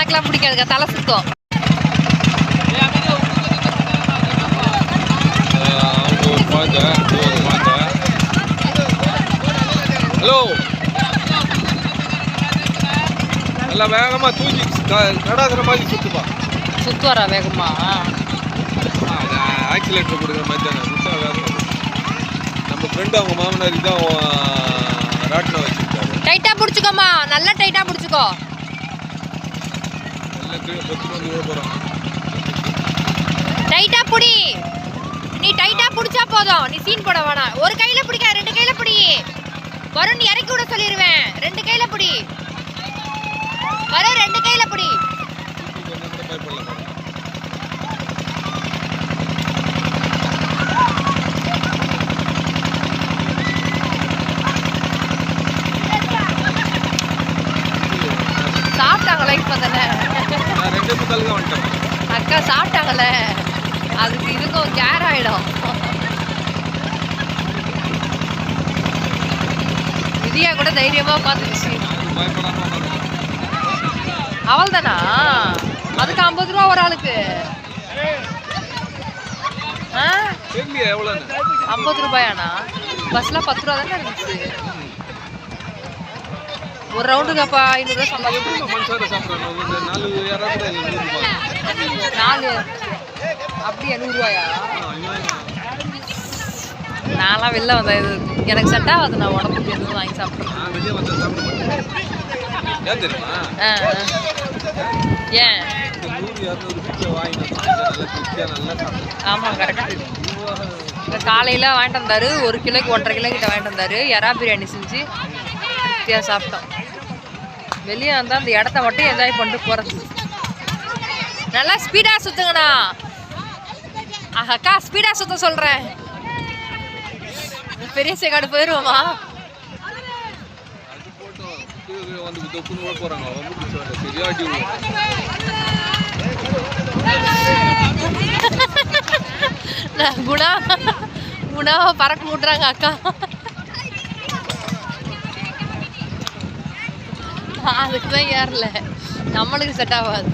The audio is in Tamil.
எனக்கெல்லாம் பிடிக்காதுக்கா, தலை சுத்தம். ஹலோ, நல்லா வேகமா தூக்கி நடாதுற மாதிரி சுத்துவாரா வேகமா? ஆக்சிலேட்டர் கொடுக்குற மாதிரி தானே சுத்தா வேகமா. நம்ம ஃப்ரெண்டு அவங்க மாமனார் தான் ராட்டினம் வச்சிருக்காரு. டைட்டா பிடிச்சிக்கோமா, நல்லா டைட்டா பிடிச்சிக்கோ. நல்லா கீழே பொத்துட்டு வந்து விட போறோம். டைட்டா பிடி, நீ டைட்டா பிடிச்சா போதும், நீ சீன் போட வேணாம். ஒரு கையில பிடிக்க, 2 கையில பிடி. வரும், நீ இறக்கி விட சொல்லிடுவேன். 2 கையில பிடி வரும், 2 கையில பிடி. சாப்பிட்டாங்களா இப்போ தானே? அக்கா சாப்பிட்டாங்கல்ல, அதுக்கு இதுக்கும் கேர் ஆயிடும். விதியா கூட தைரியமா பார்த்துச்சு. அவள் தானா? அதுக்கு 50 ரூபா ஒரு ஆளுக்கு. 50 ரூபாயாண்ணா? பஸ்ல 10 ரூபா தானே இருந்துச்சு. ஒரு ரவுண்டுக்கு அப்பா 500 ரூபா சம்பாதிச்சு. 4 அப்படியா? 100 ரூபாயா? நான்லாம் வெளில வந்தேன், இது எனக்கு செட் ஆகாது. நான் உடம்புக்கு எதுவும் வாங்கி சாப்பிட்றேன். ஏன்? ஆமாம், கரெக்டாக. இப்போ காலையில் வாங்கிட்டு வந்தார், 1 கிலோக்கு 1.5 கிலோ கிட்ட வாங்கிட்டு வந்தார். எறா பிரியாணி செஞ்சு திருப்தியாக சாப்பிட்டோம். வெளியே வந்தால் அந்த இடத்த மட்டும் என்ஜாய் பண்ணிட்டு போகிறது. நல்லா ஸ்பீடாக சுற்றுங்கண்ணா. அக்கா ஸ்பீடாக சுற்ற சொல்கிறேன். பெரிய சேக்காடு போயிடுவோமா? குணாவை பறக்க விட்றாங்க அக்கா. அதுக்கு தான் ஏறல, நம்மளுக்கு செட் ஆகாது.